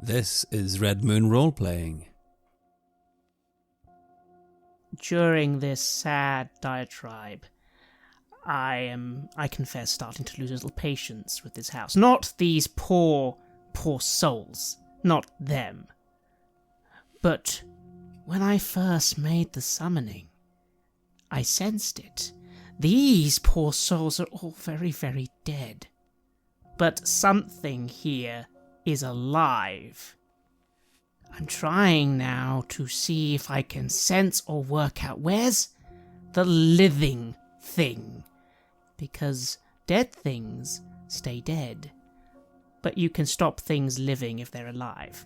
This is Red Moon Role-Playing. During this sad diatribe, I confess, starting to lose a little patience with this house. Not these poor souls. Not them. But when I first made the summoning, I sensed it. These poor souls are all very, very dead. But something here is alive. I'm trying now to see if I can sense or work out where's the living thing. Because dead things stay dead. But you can stop things living if they're alive.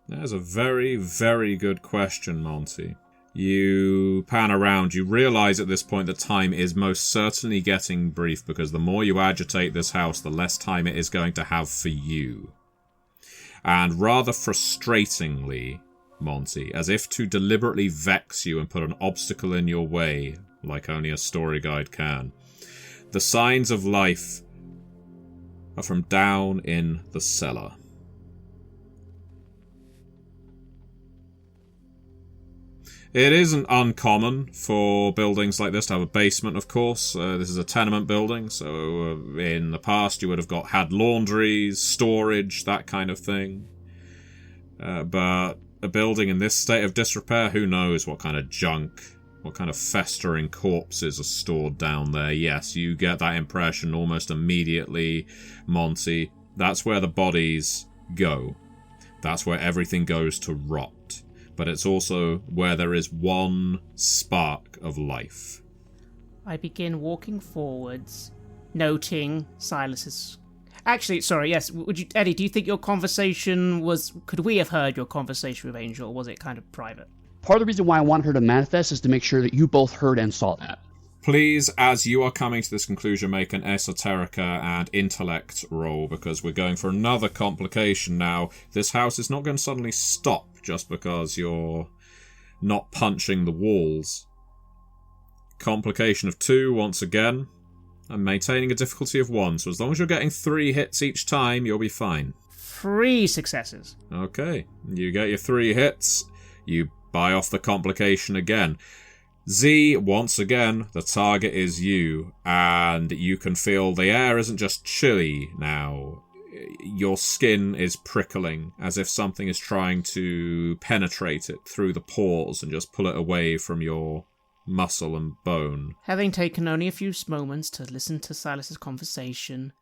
That's a very, very good question, Monty. You pan around, you realise at this point that time is most certainly getting brief, because the more you agitate this house, the less time it is going to have for you. And rather frustratingly, Monty, as if to deliberately vex you and put an obstacle in your way, like only a story guide can, the signs of life are from down in the cellar. It isn't uncommon for buildings like this to have a basement, of course. This is a tenement building, so in the past you would have had laundries, storage, that kind of thing. But a building in this state of disrepair, who knows what kind of junk, what kind of festering corpses are stored down there. Yes, you get that impression almost immediately, Monty. That's where the bodies go. That's where everything goes to rot. But it's also where there is one spark of life. I begin walking forwards, noting Silas's... Actually, sorry, yes, Eddy, do you think your conversation was... Could we have heard your conversation with Angel, or was it kind of private? Part of the reason why I wanted her to manifest is to make sure that you both heard and saw that. Please, as you are coming to this conclusion, make an esoterica and intellect roll, because we're going for another complication now. This house is not going to suddenly stop just because you're not punching the walls. Complication of 2 once again. I'm maintaining a difficulty of 1, so as long as you're getting 3 hits each time, you'll be fine. 3 successes. Okay, you get your 3 hits. You buy off the complication again. Z, once again, the target is you, and you can feel the air isn't just chilly now. Your skin is prickling, as if something is trying to penetrate it through the pores and just pull it away from your muscle and bone. Having taken only a few moments to listen to Silas's conversation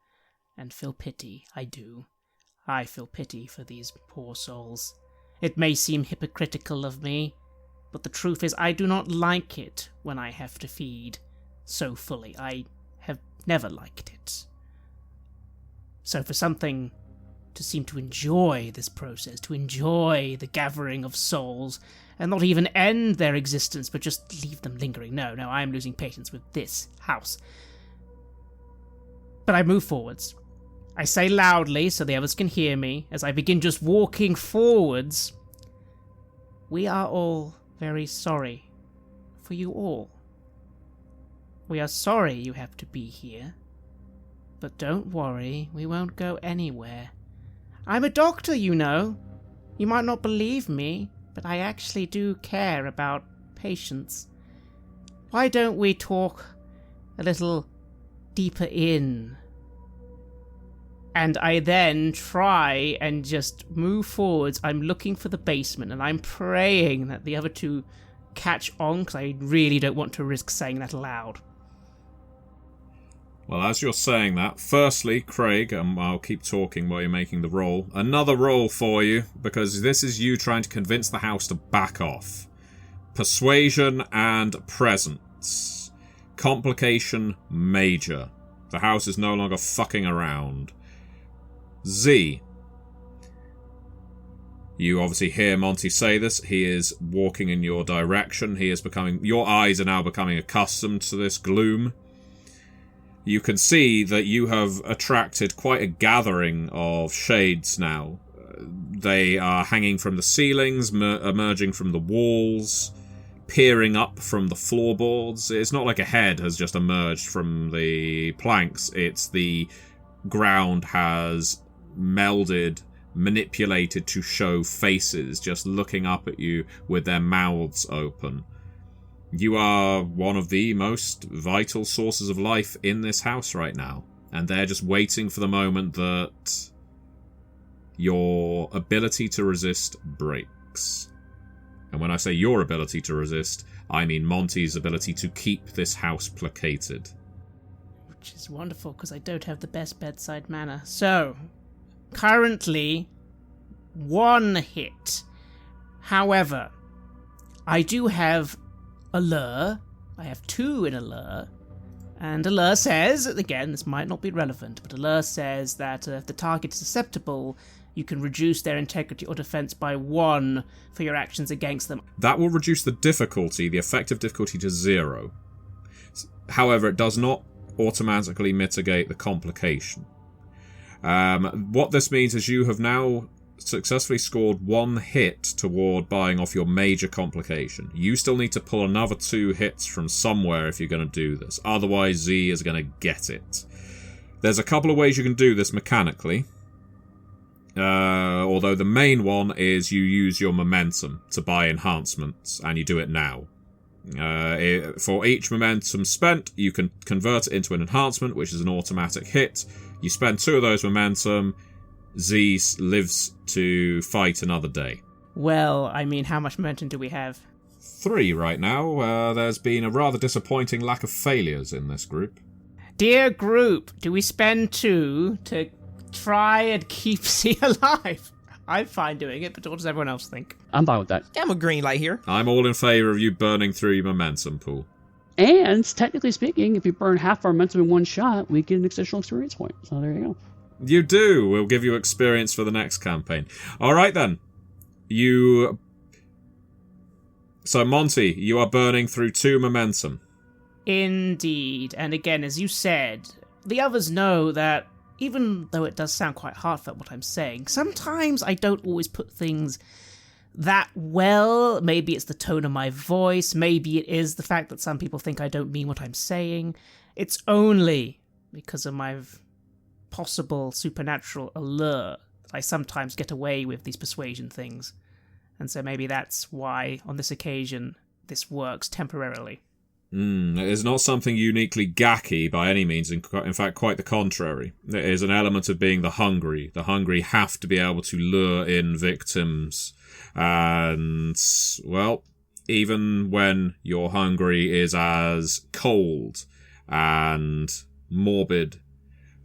and feel pity, I do. I feel pity for these poor souls. It may seem hypocritical of me, but the truth is I do not like it when I have to feed so fully. I have never liked it. So for something to seem to enjoy this process, to enjoy the gathering of souls, and not even end their existence, but just leave them lingering. No, I am losing patience with this house. But I move forwards. I say loudly so the others can hear me, as I begin just walking forwards. We are all very sorry for you all. We are sorry you have to be here. But don't worry, we won't go anywhere. I'm a doctor, you know. You might not believe me, but I actually do care about patients. Why don't we talk a little deeper in? And I then try and just move forwards. I'm looking for the basement, and I'm praying that the other two catch on, because I really don't want to risk saying that aloud. Well, as you're saying that, firstly, Craig, and I'll keep talking while you're making the roll, another roll for you, because this is you trying to convince the house to back off. Persuasion and presence. Complication major. The house is no longer fucking around. Z. You obviously hear Monty say this. He is walking in your direction. Your eyes are now becoming accustomed to this gloom. You can see that you have attracted quite a gathering of shades now. They are hanging from the ceilings, emerging from the walls, peering up from the floorboards. It's not like a head has just emerged from the planks. It's the ground has melded, manipulated to show faces just looking up at you with their mouths open. You are one of the most vital sources of life in this house right now, and they're just waiting for the moment that your ability to resist breaks. And when I say your ability to resist, I mean Monty's ability to keep this house placated. Which is wonderful, because I don't have the best bedside manner. So, currently, 1 hit. However, I do have Allure. I have 2 in Allure. And Allure says, again, this might not be relevant, but Allure says that if the target is susceptible, you can reduce their integrity or defense by 1 for your actions against them. That will reduce the difficulty, the effective difficulty, to 0. However, it does not automatically mitigate the complication. What this means is you have now successfully scored 1 hit toward buying off your major complication. You still need to pull another 2 hits from somewhere if you're going to do this. Otherwise, Z is going to get it. There's a couple of ways you can do this mechanically. Although the main one is you use your momentum to buy enhancements, and you do it now. For each momentum spent, you can convert it into an enhancement, which is an automatic hit. You spend 2 of those momentum, Z lives to fight another day. Well, I mean, how much momentum do we have? 3 right now. There's been a rather disappointing lack of failures in this group. Dear group, do we spend 2 to try and keep Z alive? I'm fine doing it, but what does everyone else think? I'm fine with that. I'm a green light here. I'm all in favour of you burning through your momentum pool. And technically speaking, if you burn half our momentum in 1 shot, we get an additional experience point. So there you go. You do. We'll give you experience for the next campaign. All right, then. So, Monty, you are burning through 2 momentum. Indeed. And again, as you said, the others know that even though it does sound quite heartfelt what I'm saying, sometimes I don't always put things that well. Maybe it's the tone of my voice. Maybe it is the fact that some people think I don't mean what I'm saying. It's only because of my possible supernatural allure that I sometimes get away with these persuasion things. And so maybe that's why, on this occasion, this works temporarily. It is not something uniquely gacky by any means. In fact, quite the contrary. It is an element of being the hungry. The hungry have to be able to lure in victims. And, well, even when your hungry is as cold and morbid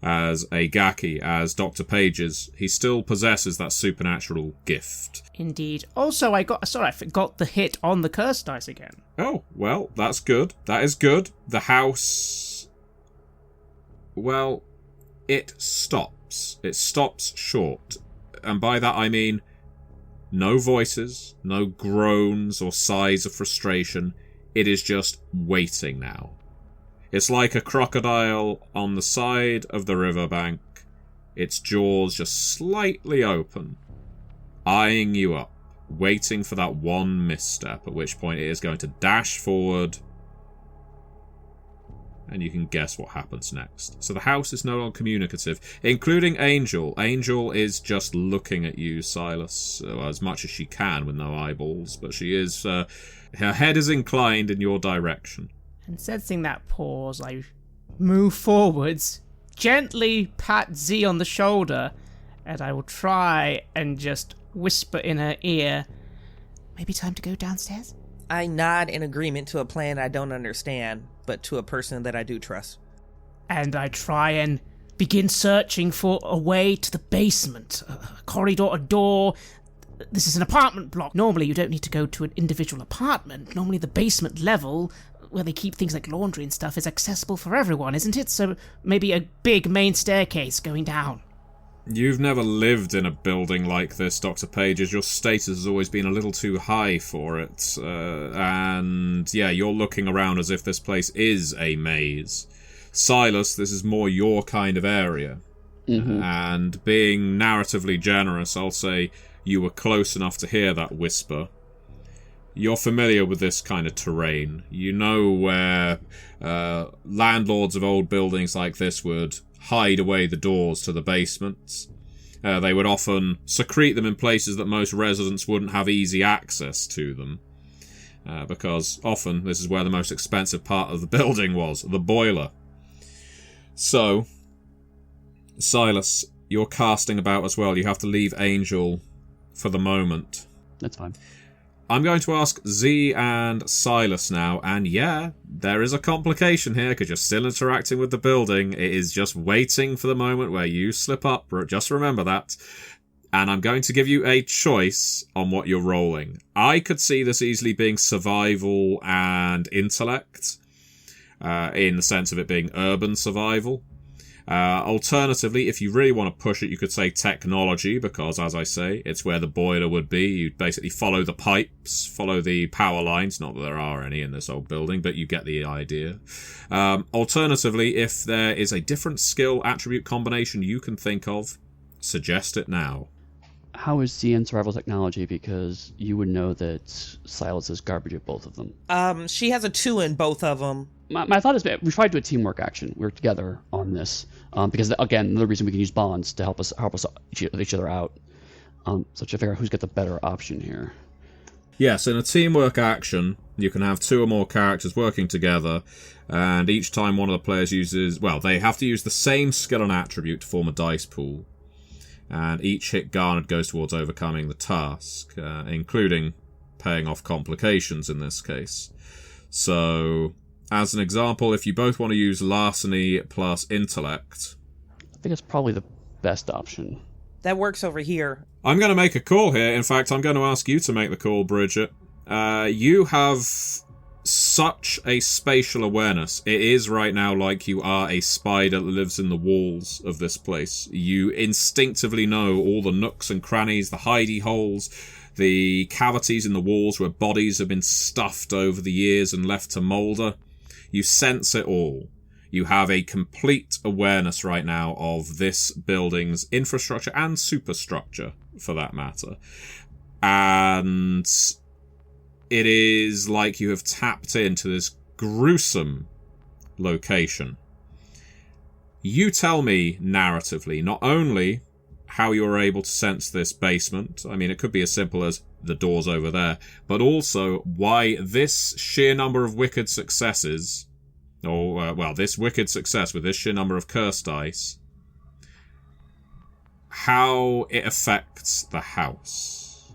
as a Gaki, as Dr. Page's, he still possesses that supernatural gift. Indeed. Also, I forgot the hit on the curse dice again. Oh, well, that's good. That is good. The house, well, it stops. It stops short. And by that I mean no voices, no groans or sighs of frustration. It is just waiting now. It's like a crocodile on the side of the riverbank, its jaws just slightly open, eyeing you up, waiting for that one misstep, at which point it is going to dash forward, and you can guess what happens next. So the house is no longer communicative, including Angel. Angel is just looking at you, Silas, as much as she can with no eyeballs, but she is, her head is inclined in your direction. And sensing that pause, I move forwards, gently pat Z on the shoulder, and I will try and just whisper in her ear, maybe time to go downstairs? I nod in agreement to a plan I don't understand, but to a person that I do trust. And I try and begin searching for a way to the basement, a corridor, a door. This is an apartment block. Normally you don't need to go to an individual apartment. Normally the basement level, where they keep things like laundry and stuff, is accessible for everyone, isn't it? So maybe a big main staircase going down. You've never lived in a building like this, Dr. Pages. Your status has always been a little too high for it. And yeah, you're looking around as if this place is a maze. Silas, this is more your kind of area. Mm-hmm. And being narratively generous, I'll say you were close enough to hear that whisper. You're familiar with this kind of terrain. You know where landlords of old buildings like this would hide away the doors to the basements. They would often secrete them in places that most residents wouldn't have easy access to them. Because often this is where the most expensive part of the building was, the boiler. So, Silas, you're casting about as well. You have to leave Angel for the moment. That's fine. I'm going to ask Z and Silas now, and yeah, there is a complication here because you're still interacting with the building. It is just waiting for the moment where you slip up. Just remember that. And I'm going to give you a choice on what you're rolling. I could see this easily being survival and intellect, in the sense of it being urban survival. Alternatively, if you really want to push it, you could say technology, because, as I say, it's where the boiler would be. You'd basically follow the pipes, follow the power lines. Not that there are any in this old building, but you get the idea. Alternatively, if there is a different skill attribute combination you can think of, suggest it now. How is C in survival technology? Because you would know that Silas is garbage at both of them. She has a 2 in both of them. My thought is we try to do a teamwork action. We're together on this because, again, another reason we can use bonds to help us each other out. So to figure out who's got the better option here. Yes, in a teamwork action, you can have 2 or more characters working together, and each time one of the players uses... Well, they have to use the same skill and attribute to form a dice pool. And each hit garnered goes towards overcoming the task, including paying off complications in this case. So, as an example, if you both want to use larceny plus intellect... I think it's probably the best option. That works over here. I'm going to make a call here. In fact, I'm going to ask you to make the call, Bridgett. You have such a spatial awareness. It is right now like you are a spider that lives in the walls of this place. You instinctively know all the nooks and crannies, the hidey holes, the cavities in the walls where bodies have been stuffed over the years and left to moulder. You sense it all. You have a complete awareness right now of this building's infrastructure and superstructure, for that matter. And it is like you have tapped into this gruesome location. You tell me narratively not only how you're able to sense this basement, I mean it could be as simple as the doors over there, but also why this sheer number of wicked successes, or this wicked success with this sheer number of curse dice, how it affects the house.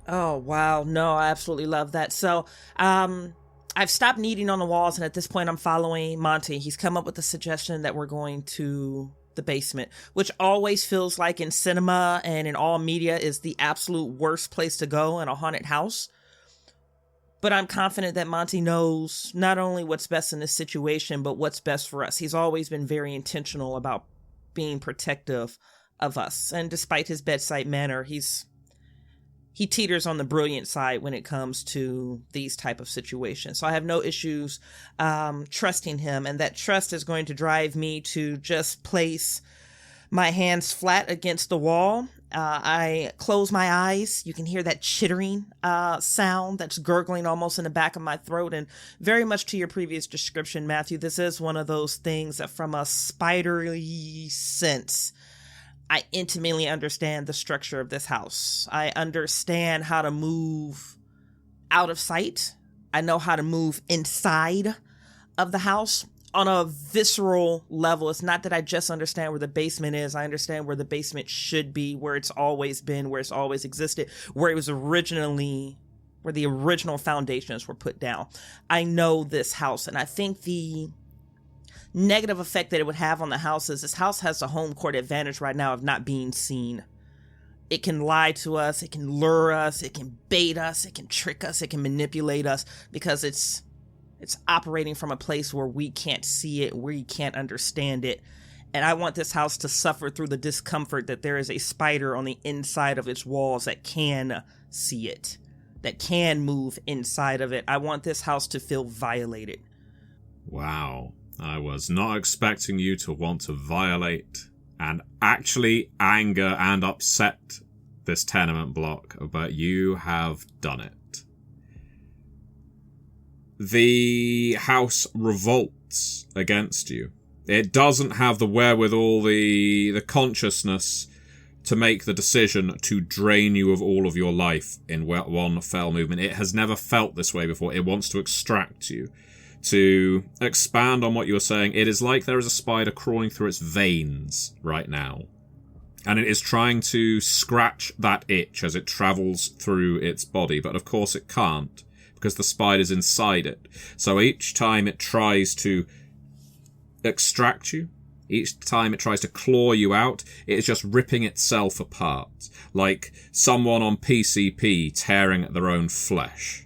Oh, wow. No, I absolutely love that. So, I've stopped kneading on the walls, and at this point I'm following Monty. He's come up with the suggestion that we're going to the basement, which always feels like in cinema and in all media is the absolute worst place to go in a haunted house. But I'm confident that Monty knows not only what's best in this situation, but what's best for us. He's always been very intentional about being protective of us. And despite his bedside manner, he teeters on the brilliant side when it comes to these type of situations. So I have no issues trusting him. And that trust is going to drive me to just place my hands flat against the wall. I close my eyes. You can hear that chittering sound that's gurgling almost in the back of my throat. And very much to your previous description, Matthew, this is one of those things that from a spidery sense, I intimately understand the structure of this house. I understand how to move out of sight. I know how to move inside of the house on a visceral level. It's not that I just understand where the basement is. I understand where the basement should be, where it's always been, where it's always existed, where it was originally, where the original foundations were put down. I know this house, and I think the negative effect that it would have on the house is this house has a home court advantage right now of not being seen. It can lie to us, it can lure us, it can bait us, it can trick us, it can manipulate us because it's operating from a place where we can't see it, we can't understand it. And I want this house to suffer through the discomfort that there is a spider on the inside of its walls that can see it, that can move inside of it. I want this house to feel violated. Wow. I was not expecting you to want to violate and actually anger and upset this tenement block, but you have done it. The house revolts against you. It doesn't have the wherewithal, the consciousness to make the decision to drain you of all of your life in one fell movement. It has never felt this way before. It wants to extract you. To expand on what you were saying, it is like there is a spider crawling through its veins right now. And it is trying to scratch that itch as it travels through its body. But of course it can't, because the spider's inside it. So each time it tries to extract you, each time it tries to claw you out, it is just ripping itself apart. Like someone on PCP tearing at their own flesh.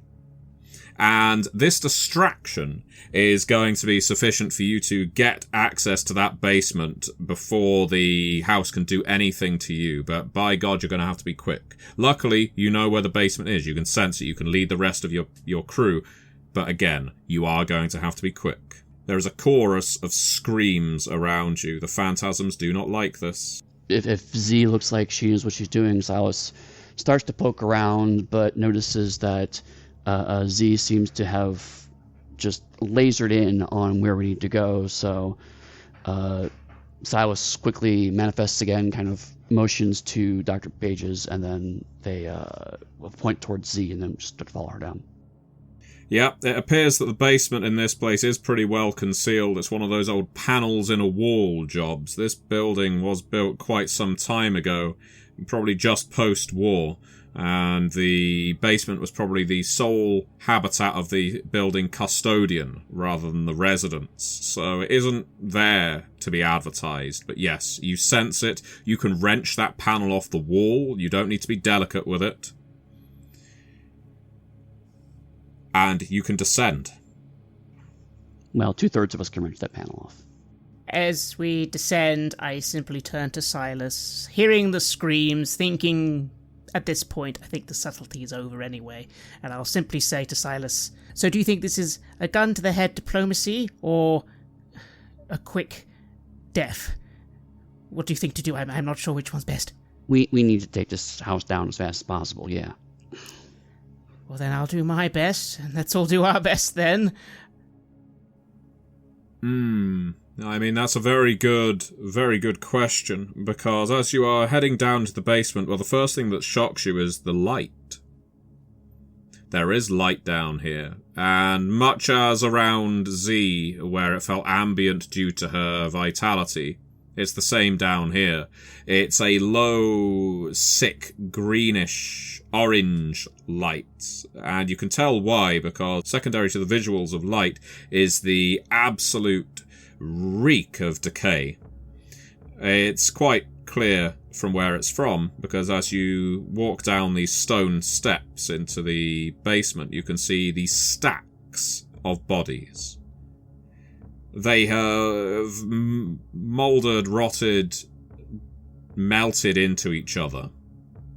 And this distraction is going to be sufficient for you to get access to that basement before the house can do anything to you. But by God, you're going to have to be quick. Luckily, you know where the basement is. You can sense it. You can lead the rest of your crew. But again, you are going to have to be quick. There is a chorus of screams around you. The phantasms do not like this. If Z looks like she knows what she's doing, Silas starts to poke around, but notices that Z seems to have just lasered in on where we need to go. So Silas quickly manifests again, kind of motions to Dr. Pages, and then they point towards Z and then just start to follow her down. Yeah, it appears that the basement in this place is pretty well concealed. It's one of those old panels in a wall jobs. This building was built quite some time ago, probably just post-war. And the basement was probably the sole habitat of the building custodian rather than the residents. So it isn't there to be advertised. But yes, you sense it. You can wrench that panel off the wall. You don't need to be delicate with it. And you can descend. Well, 2/3 of us can wrench that panel off. As we descend, I simply turn to Silas, hearing the screams, thinking... At this point, I think the subtlety is over anyway, and I'll simply say to Silas, so do you think this is a gun to the head diplomacy, or a quick death? What do you think to do? I'm not sure which one's best. We need to take this house down as fast as possible, yeah. Well, then I'll do my best, and let's all do our best then. I mean, that's a very good question, because as you are heading down to the basement, well, the first thing that shocks you is the light. There is light down here, and much as around Z, where it felt ambient due to her vitality, it's the same down here. It's a low, sick, greenish, orange light, and you can tell why, because secondary to the visuals of light is the absolute reek of decay. It's quite clear from where it's from, because as you walk down these stone steps into the basement, you can see these stacks of bodies. They have mouldered, rotted, melted into each other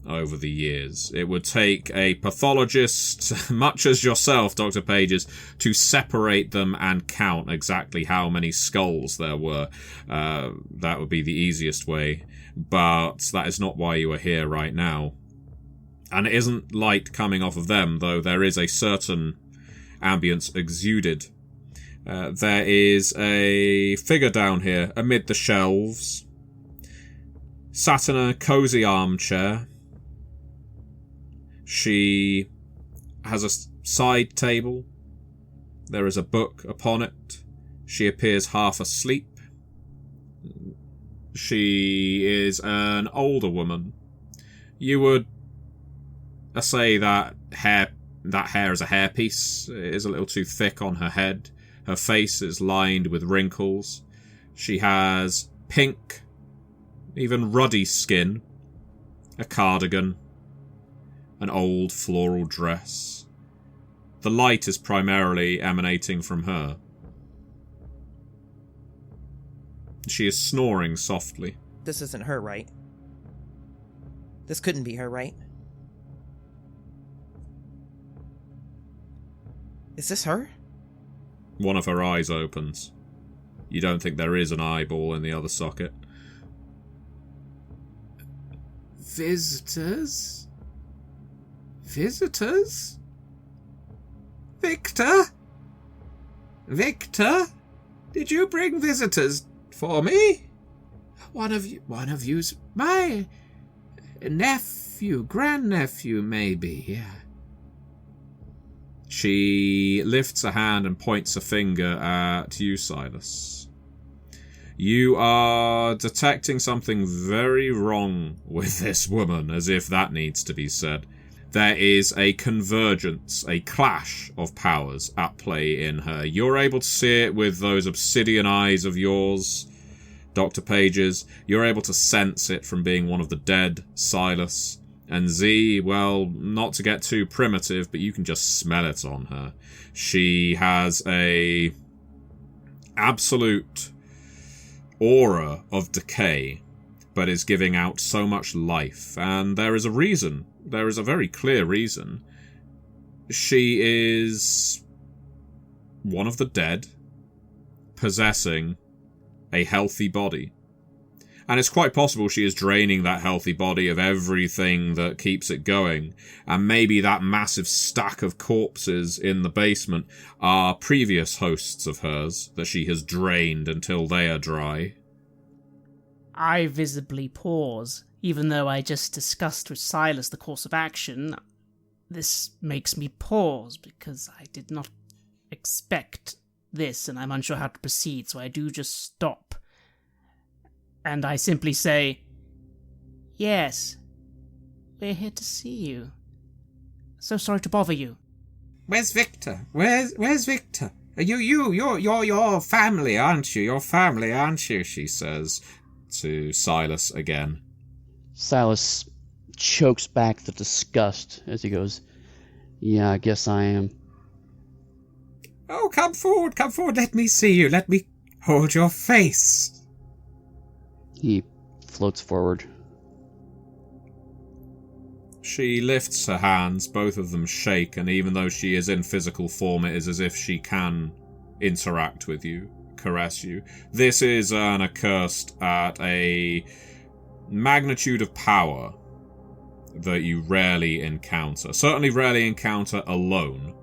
over the years. It would take a pathologist, much as yourself, Dr. Pages, to separate them and count exactly how many skulls there were. That would be the easiest way, but that is not why you are here right now. And it isn't light coming off of them, though there is a certain ambience exuded. There is a figure down here amid the shelves, sat in a cosy armchair. She has a side table. There is a book upon it. She appears half asleep. She is an older woman. You would say that hair is a hairpiece. It is a little too thick on her head. Her face is lined with wrinkles. She has pink, even ruddy skin, a cardigan, an old floral dress. The light is primarily emanating from her. She is snoring softly. This isn't her, right? This couldn't be her, right? Is this her? One of her eyes opens. You don't think there is an eyeball in the other socket. Visitors? Visitors? Victor? Victor? Did you bring visitors For me? One of you's my nephew, grandnephew, maybe, yeah. She lifts a hand and points a finger at you, Silas. You are detecting something very wrong with this woman, as if that needs to be said. There is a convergence, a clash of powers at play in her. You're able to see it with those obsidian eyes of yours, Dr. Page's. You're able to sense it from being one of the dead, Silas. And Z, well, not to get too primitive, but you can just smell it on her. She has a absolute aura of decay, but is giving out so much life. And there is a reason. There is a very clear reason. She is one of the dead, possessing a healthy body. And it's quite possible she is draining that healthy body of everything that keeps it going. And maybe that massive stack of corpses in the basement are previous hosts of hers that she has drained until they are dry. I visibly pause. Even though I just discussed with Silas the course of action, this makes me pause because I did not expect this and I'm unsure how to proceed, so I do just stop. And I simply say, "Yes, we're here to see you. So sorry to bother you." Where's Victor? Where's Victor? You're your family, aren't you? Your family, aren't you? She says to Silas again. Silas chokes back the disgust as he goes, "Yeah, I guess I am." Oh, come forward, let me see you, let me hold your face. He floats forward. She lifts her hands, both of them shake, and even though she is in physical form, it is as if she can interact with you, caress you. This is an accursed at a magnitude of power that you rarely encounter. Certainly rarely encounter alone.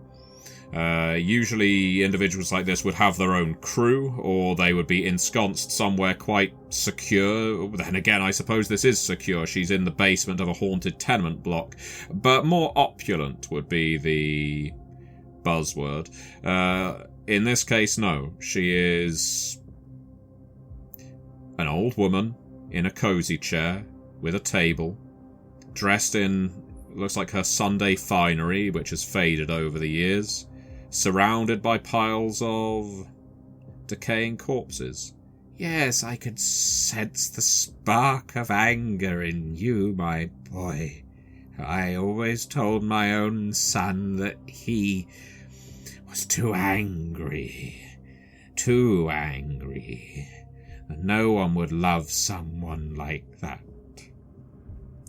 Usually individuals like this would have their own crew, or they would be ensconced somewhere quite secure. Then again, I suppose this is secure. She's in the basement of a haunted tenement block. But more opulent would be the buzzword. In this case, no. She is an old woman in a cozy chair with a table, dressed in, looks like her Sunday finery, which has faded over the years, surrounded by piles of decaying corpses. Yes, I could sense the spark of anger in you, my boy. I always told my own son that he was too angry. No one would love someone like that.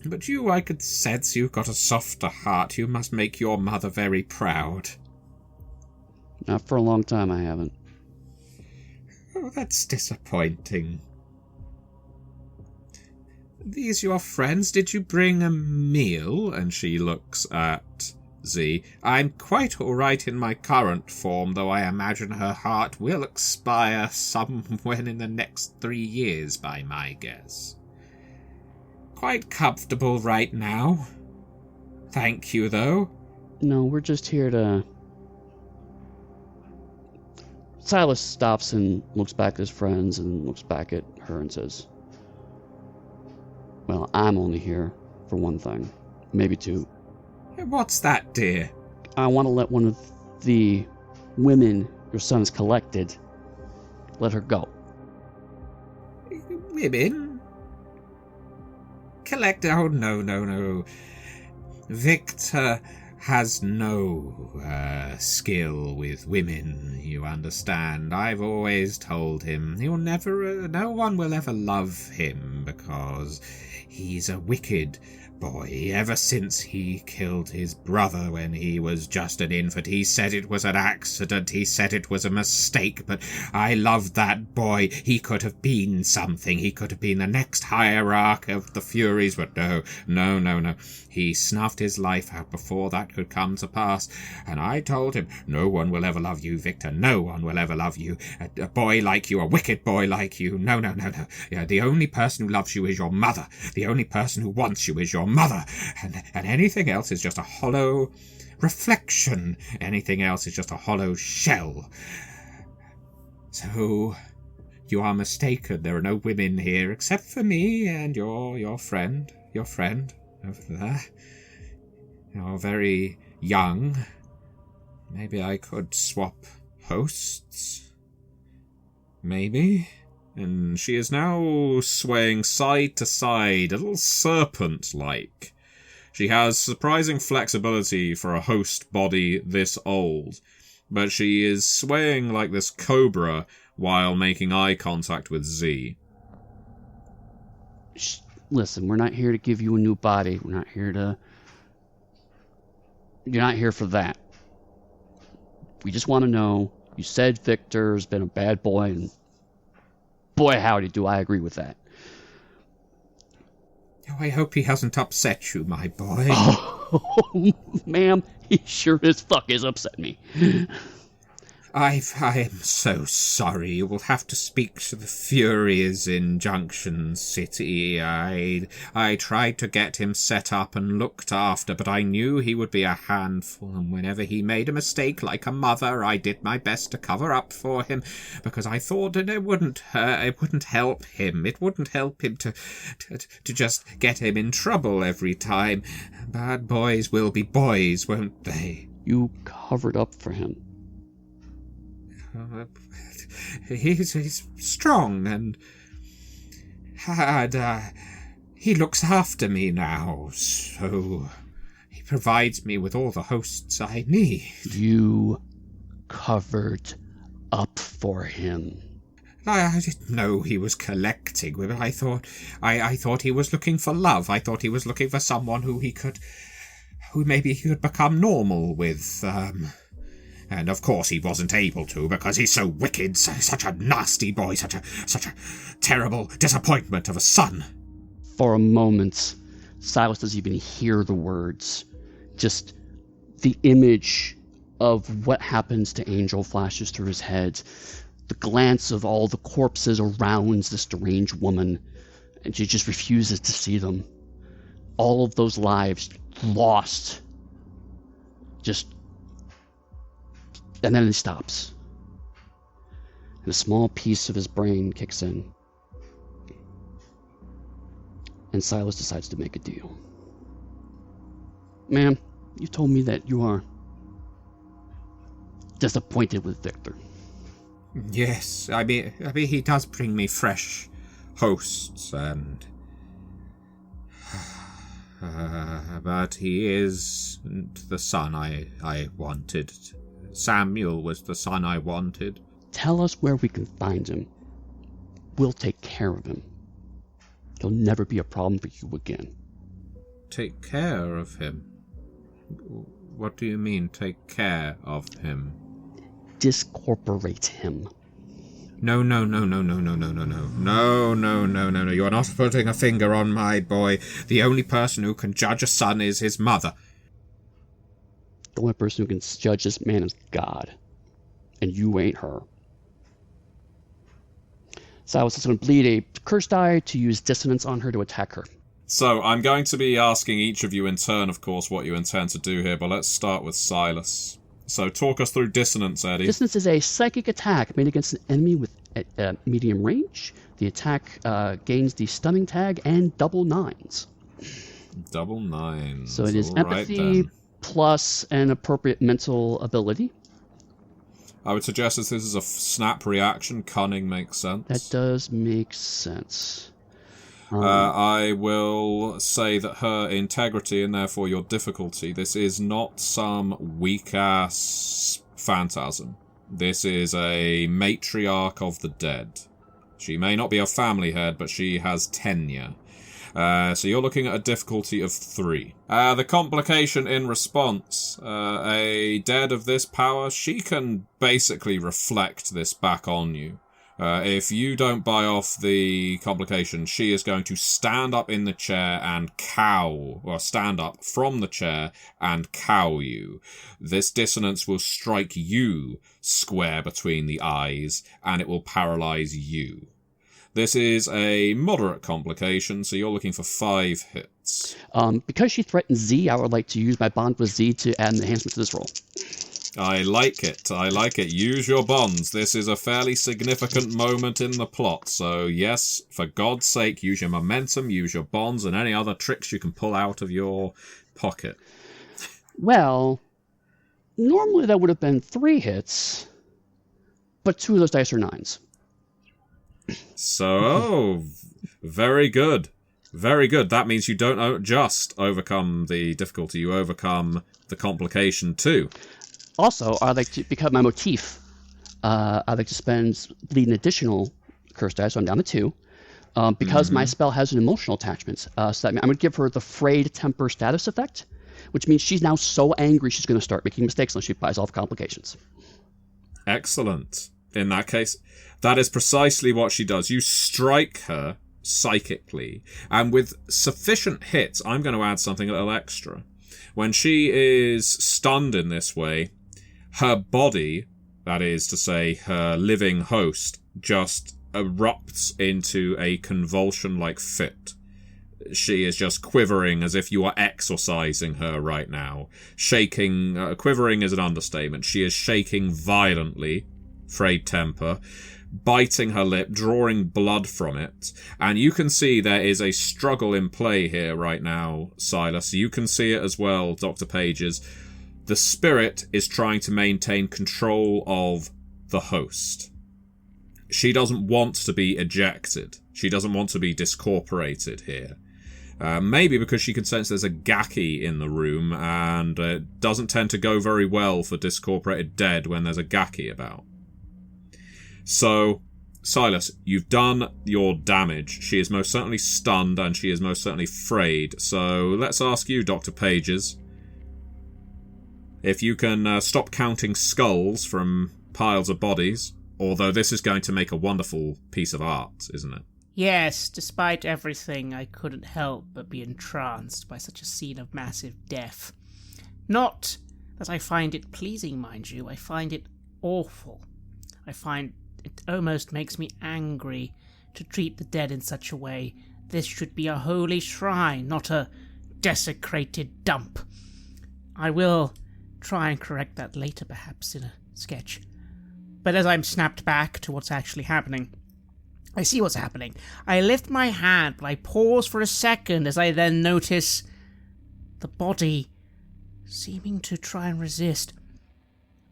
But you, I could sense you've got a softer heart. You must make your mother very proud. Not for a long time, I haven't. Oh, that's disappointing. These your friends? Did you bring a meal? And she looks at Z. I'm quite all right in my current form, though I imagine her heart will expire somewhere in the next 3 years, by my guess. Quite comfortable right now. Thank you, though. No, we're just here to... Silas stops and looks back at his friends and looks back at her and says, "Well, I'm only here for one thing. Maybe two. What's that, dear?" I want to let one of the women your son has collected, let her go." Women? Collect? Oh, no. Victor has no skill with women, you understand. I've always told him no one will ever love him because he's a wicked boy. Ever since he killed his brother when he was just an infant, he said it was an accident, he said it was a mistake, but I loved that boy. He could have been something. He could have been the next hierarch of the Furies, but no. He snuffed his life out before that that could come to pass. And I told him, no one will ever love you, Victor. No one will ever love you. A boy like you, a wicked boy like you. No. Yeah, the only person who loves you is your mother. The only person who wants you is your mother. And anything else is just a hollow reflection. Anything else is just a hollow shell. So, you are mistaken. There are no women here except for me and your friend over there. You're very young. Maybe I could swap hosts. Maybe. And she is now swaying side to side, a little serpent-like. She has surprising flexibility for a host body this old, but she is swaying like this cobra while making eye contact with Z. Listen, we're not here to give you a new body. We're not here to... You're not here for that. We just want to know, you said Victor's been a bad boy, and boy howdy do I agree with that. Oh, I hope he hasn't upset you, my boy. Oh, ma'am, he sure as fuck has upset me. I am so sorry. You will have to speak to the Furies in Junction City. I tried to get him set up and looked after, but I knew he would be a handful, and whenever he made a mistake like a mother, I did my best to cover up for him, because I thought that it wouldn't help him. It wouldn't help him to just get him in trouble every time. Bad boys will be boys, won't they? You covered up for him. He's strong and he looks after me now, so he provides me with all the hosts I need. You covered up for him. I didn't know he was collecting. I thought he was looking for love. I thought he was looking for someone who maybe he could become normal with. And of course he wasn't able to, because he's so wicked, such a nasty boy, such a terrible disappointment of a son. For a moment, Silas doesn't even hear the words. Just the image of what happens to Angel flashes through his head. The glance of all the corpses around this deranged woman, and she just refuses to see them. All of those lives lost. And then it stops. And a small piece of his brain kicks in. And Silas decides to make a deal. Ma'am, you told me that you are disappointed with Victor. Yes, I mean he does bring me fresh hosts, and but he isn't the son I wanted. Samuel was the son I wanted. Tell us where we can find him. We'll take care of him. He'll never be a problem for you again. Take care of him? What do you mean, take care of him? Discorporate him. No. You are not putting a finger on my boy. The only person who can judge a son is his mother. The only person who can judge this man is God. And you ain't her. Silas is going to bleed a curse die to use dissonance on her to attack her. So, I'm going to be asking each of you in turn, of course, what you intend to do here, but let's start with Silas. So, talk us through dissonance, Eddy. Dissonance is a psychic attack made against an enemy with medium range. The attack gains the stunning tag and double nines. Double nines. So it is empathy plus an appropriate mental ability. I would suggest that this is a snap reaction. Cunning makes sense. That does make sense. I will say that her integrity, and therefore your difficulty, this is not some weak-ass phantasm. This is a matriarch of the dead. She may not be a family head, but she has tenure. So you're looking at a difficulty of 3. The complication in response. A dead of this power, she can basically reflect this back on you. If you don't buy off the complication, she is going to stand up in the chair and stand up from the chair and cow you. This dissonance will strike you square between the eyes, and it will paralyze you. This is a moderate complication, so you're looking for 5 hits. Because she threatened Z, I would like to use my bond with Z to add an enhancement to this roll. I like it. Use your bonds. This is a fairly significant moment in the plot. So yes, for God's sake, use your momentum, use your bonds, and any other tricks you can pull out of your pocket. Well, normally that would have been 3 hits, but 2 of those dice are 9s. So, very good. Very good. That means you don't just overcome the difficulty, you overcome the complication too. Also, I'd like to, because my motif, I'd like to bleed an additional curse die, so I'm down to 2. Because my spell has an emotional attachment, so that I'm going to give her the frayed temper status effect, which means she's now so angry she's going to start making mistakes unless she buys off complications. Excellent. In that case, that is precisely what she does. You strike her psychically, and with sufficient hits, I'm going to add something a little extra. When she is stunned in this way, her body, that is to say her living host, just erupts into a convulsion-like fit. She is just quivering as if you are exorcising her right now. Shaking, quivering is an understatement. She is shaking violently, frayed temper, biting her lip, drawing blood from it. And you can see there is a struggle in play here right now, Silas. You can see it as well, Dr. Pages. The spirit is trying to maintain control of the host. She doesn't want to be ejected. She doesn't want to be discorporated here. Maybe because she can sense there's a gaki in the room, and it doesn't tend to go very well for discorporated dead when there's a gaki about. So, Silas, you've done your damage. She is most certainly stunned, and she is most certainly frayed. So, let's ask you, Dr. Pages, if you can stop counting skulls from piles of bodies, although this is going to make a wonderful piece of art, isn't it? Yes, despite everything, I couldn't help but be entranced by such a scene of massive death. Not that I find it pleasing, mind you, I find it awful. I find it almost makes me angry to treat the dead in such a way. This should be a holy shrine, not a desecrated dump. I will try and correct that later, perhaps, in a sketch. But as I'm snapped back to what's actually happening, I see what's happening. I lift my hand, but I pause for a second as I then notice the body seeming to try and resist.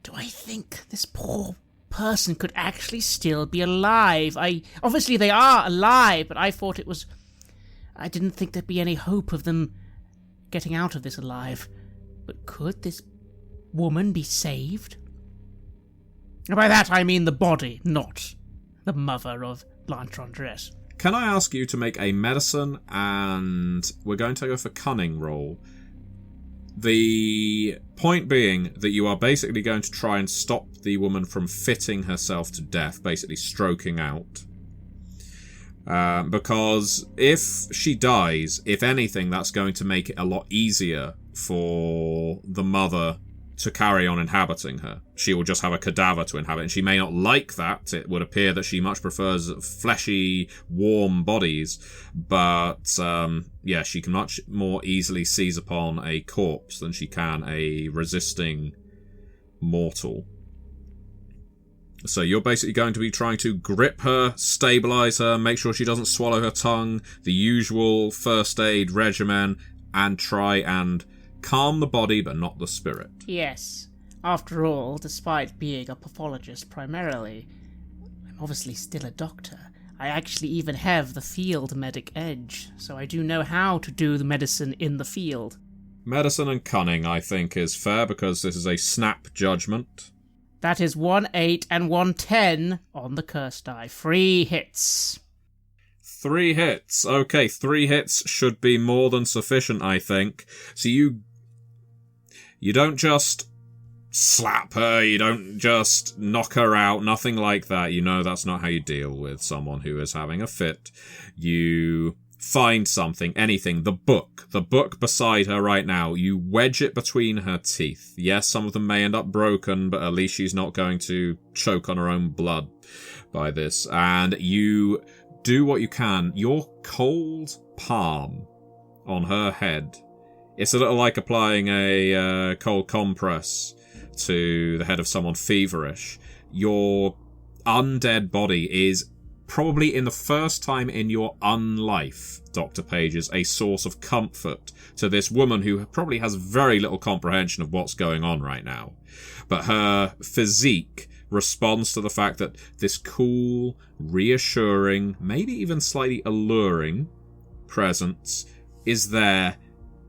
Do I think this poor person could actually still be alive? Obviously they are alive, but I didn't think there'd be any hope of them getting out of this alive. But could this woman be saved? And by that I mean the body, not the mother of L'Entrandresse. Can I ask you to make a medicine, and we're going to go for cunning roll. The point being that you are basically going to try and stop the woman from fitting herself to death, basically stroking out. Because if she dies, if anything, that's going to make it a lot easier for the mother to carry on inhabiting her. She will just have a cadaver to inhabit, and she may not like that. It would appear that she much prefers fleshy, warm bodies, but she can much more easily seize upon a corpse than she can a resisting mortal. So you're basically going to be trying to grip her, stabilize her, make sure she doesn't swallow her tongue, the usual first aid regimen, and try and calm the body but not the spirit. Yes. After all, despite being a pathologist primarily, I'm obviously still a doctor. I actually even have the field medic edge, so I do know how to do the medicine in the field. Medicine and cunning, I think, is fair because this is a snap judgment. That is 1 8 and 1 10 on the curse die. 3 hits. 3 hits. Okay, 3 hits should be more than sufficient, I think. So you don't just slap her, you don't just knock her out, nothing like that. You know that's not how you deal with someone who is having a fit. You find something, anything, the book beside her right now, you wedge it between her teeth. Yes, some of them may end up broken, but at least she's not going to choke on her own blood by this. And you do what you can. Your cold palm on her head, it's a little like applying a cold compress to the head of someone feverish. Your undead body is probably in the first time in your unlife, Dr. Pages, a source of comfort to this woman who probably has very little comprehension of what's going on right now. But her physique responds to the fact that this cool, reassuring, maybe even slightly alluring presence is there,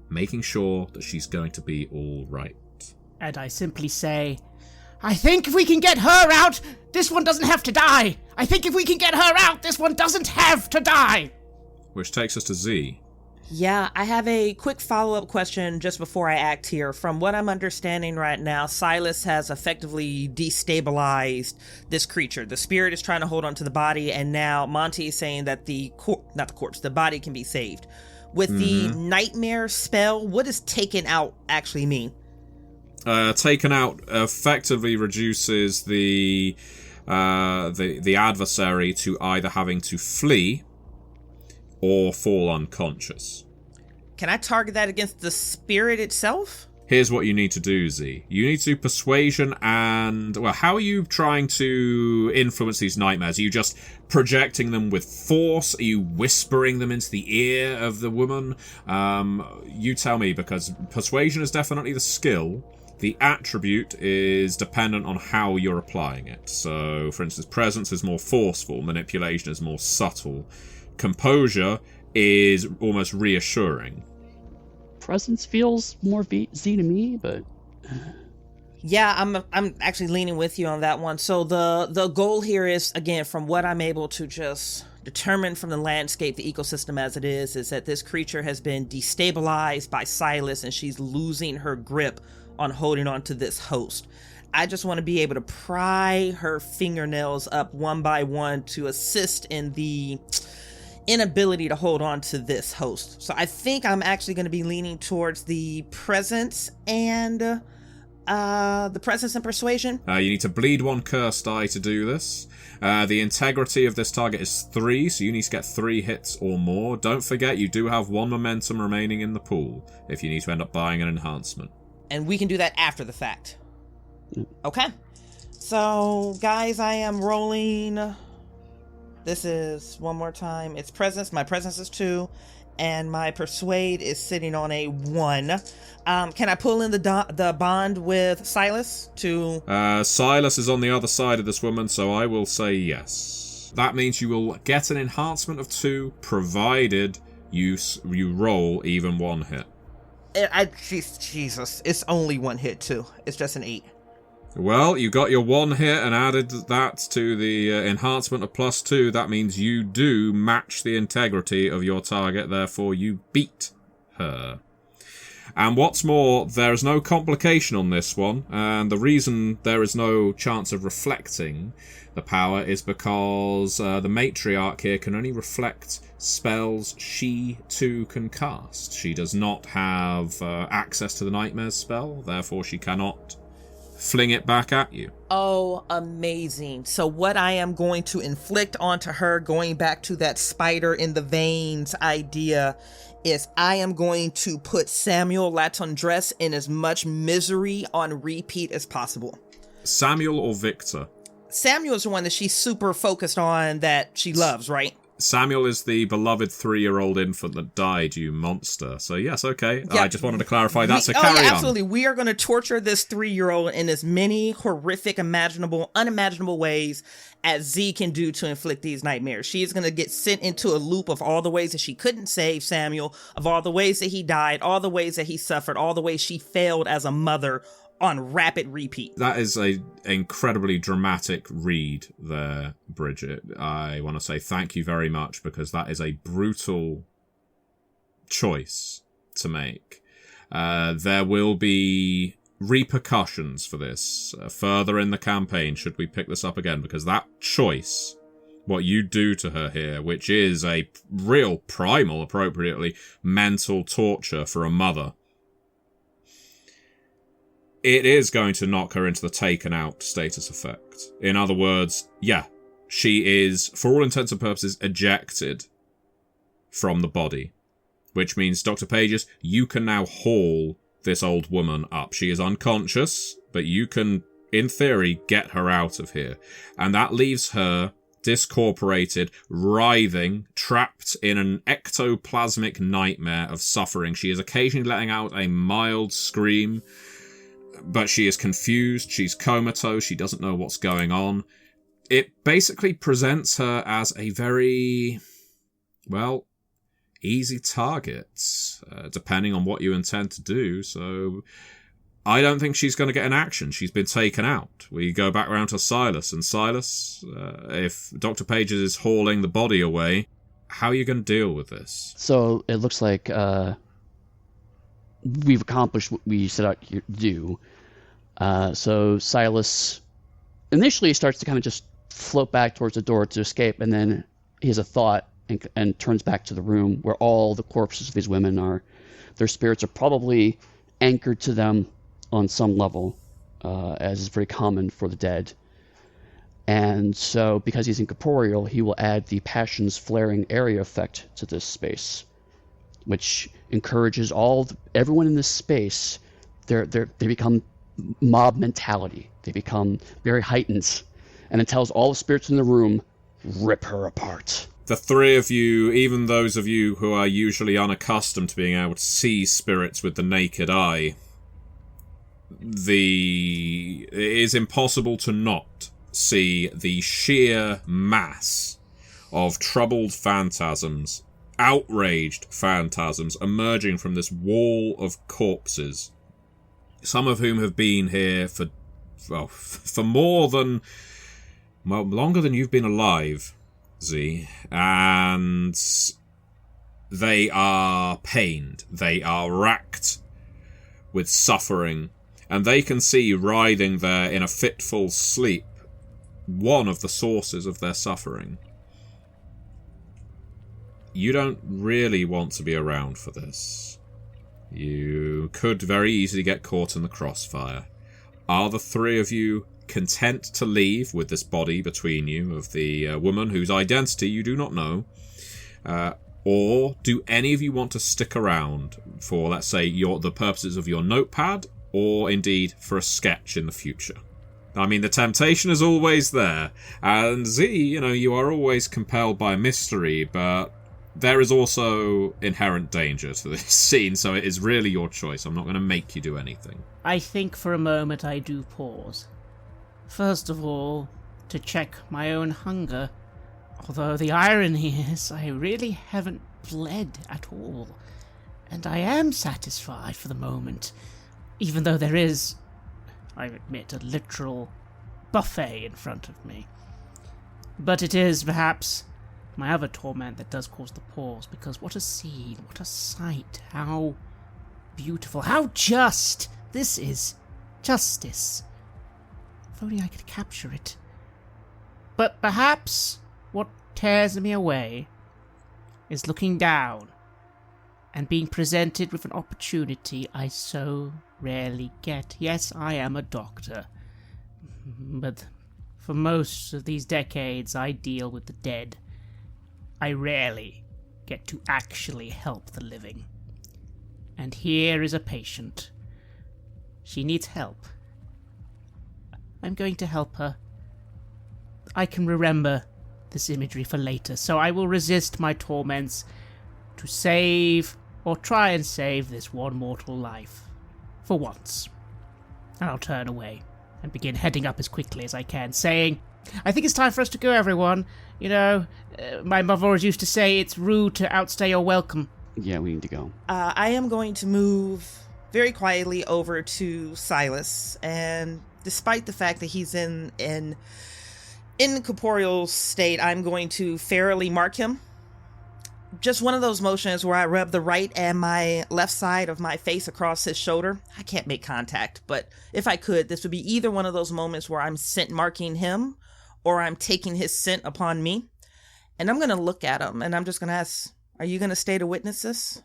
making sure that she's going to be all right. And I simply say, I think if we can get her out, this one doesn't have to die. I think if we can get her out, this one doesn't have to die. Which takes us to Z. Yeah, I have a quick follow-up question just before I act here. From what I'm understanding right now, Silas has effectively destabilized this creature. The spirit is trying to hold on to the body, and now Monty is saying that the body can be saved. With the nightmare spell, what does taken out actually mean? Taken out effectively reduces the adversary to either having to flee or fall unconscious. Can I target that against the spirit itself? Here's what you need to do, Z. You need to persuasion and... Well, how are you trying to influence these nightmares? Are you just projecting them with force? Are you whispering them into the ear of the woman? You tell me, because persuasion is definitely the skill. The attribute is dependent on how you're applying it. So, for instance, presence is more forceful, manipulation is more subtle, composure is almost reassuring. Presence feels more Z to me, but... Yeah, I'm actually leaning with you on that one. So the goal here is, again, from what I'm able to just determine from the landscape, the ecosystem as it is that this creature has been destabilized by Silas and she's losing her grip on holding on to this host. I just want to be able to pry her fingernails up one by one to assist in the inability to hold on to this host. So I think I'm actually going to be leaning towards the presence and persuasion. You need to bleed one cursed die to do this. The integrity of this target is 3, so you need to get 3 hits or more. Don't forget, you do have 1 momentum remaining in the pool if you need to end up buying an enhancement. And we can do that after the fact. Okay. So, guys, I am rolling... This is, one more time, it's presence. My presence is 2, and my persuade is sitting on a 1. Can I pull in the bond with Silas to... Silas is on the other side of this woman, so I will say yes. That means you will get an enhancement of 2, provided you roll even 1 hit. Jesus, it's only 1 hit, too. It's just an 8. Well, you got your 1 hit and added that to the enhancement of +2. That means you do match the integrity of your target, therefore you beat her. And what's more, there is no complication on this one, and the reason there is no chance of reflecting the power is because the matriarch here can only reflect spells she too can cast. She does not have access to the Nightmares spell, therefore she cannot fling it back at you. Oh, amazing. So what I am going to inflict onto her, going back to that spider in the veins idea, is I am going to put Samuel Latondresse in as much misery on repeat as possible. Samuel or Victor? Samuel is the one that she's super focused on, that she loves, right? Samuel is the beloved 3-year-old infant that died, you monster. So yes, okay. Yeah. I just wanted to clarify that's a carry on. Absolutely. We are going to torture this 3-year-old in as many horrific, unimaginable ways as Z can do to inflict these nightmares. She is going to get sent into a loop of all the ways that she couldn't save Samuel, of all the ways that he died, all the ways that he suffered, all the ways she failed as a mother, on rapid repeat. That is a incredibly dramatic read there, Bridgett. I want to say thank you very much, because that is a brutal choice to make. There will be repercussions for this further in the campaign should we pick this up again, because that choice, what you do to her here, which is a real primal, appropriately, mental torture for a mother, it is going to knock her into the taken out status effect. In other words, yeah, she is, for all intents and purposes, ejected from the body, which means, Dr. Pages, you can now haul this old woman up. She is unconscious, but you can, in theory, get her out of here. And that leaves her discorporated, writhing, trapped in an ectoplasmic nightmare of suffering. She is occasionally letting out a mild scream, but she is confused, she's comatose, she doesn't know what's going on. It basically presents her as a very, well, easy target, depending on what you intend to do. So I don't think she's going to get an action. She's been taken out. We go back around to Silas. And Silas, if Dr. Pages is hauling the body away, how are you going to deal with this? So it looks like we've accomplished what we set out to do. So Silas initially starts to kind of just float back towards the door to escape, and then he has a thought and turns back to the room where all the corpses of these women are. Their spirits are probably anchored to them on some level, as is very common for the dead. And so, because he's incorporeal, he will add the passions flaring area effect to this space, which encourages everyone in this space. They become mob mentality. They become very heightened, and it tells all the spirits in the room, rip her apart. The three of you, even those of you who are usually unaccustomed to being able to see spirits with the naked eye, it is impossible to not see the sheer mass of troubled phantasms, outraged phantasms emerging from this wall of corpses, some of whom have been here for longer than you've been alive, Z, and they are pained, they are racked with suffering, and they can see writhing there in a fitful sleep one of the sources of their suffering. You don't really want to be around for this. You could very easily get caught in the crossfire. Are the three of you content to leave with this body between you of the woman whose identity you do not know? Or do any of you want to stick around for, let's say, the purposes of your notepad, or indeed for a sketch in the future? I mean, the temptation is always there, and Z, you are always compelled by mystery, but there is also inherent danger to this scene, so it is really your choice. I'm not going to make you do anything. I think for a moment I do pause. First of all, to check my own hunger. Although the irony is, I really haven't bled at all. And I am satisfied for the moment, even though there is, I admit, a literal buffet in front of me. But it is, perhaps, my other torment that does cause the pause, because what a scene, what a sight, how beautiful, how just! This is justice. If only I could capture it. But perhaps what tears me away is looking down and being presented with an opportunity I so rarely get. Yes, I am a doctor, but for most of these decades I deal with the dead. I rarely get to actually help the living. And here is a patient. She needs help. I'm going to help her. I can remember this imagery for later, so I will resist my torments to save, or try and save, this one mortal life. For once. And I'll turn away and begin heading up as quickly as I can, saying, I think it's time for us to go, everyone. My mother always used to say it's rude to outstay your welcome. Yeah, we need to go. I am going to move very quietly over to Silas, and despite the fact that he's in an incorporeal state, I'm going to fairly mark him just one of those motions where I rub the right and my left side of my face across his shoulder. I can't make contact, but if I could, this would be either one of those moments where I'm scent marking him or I'm taking his scent upon me. And I'm going to look at him and I'm just going to ask, are you going to stay to witness this?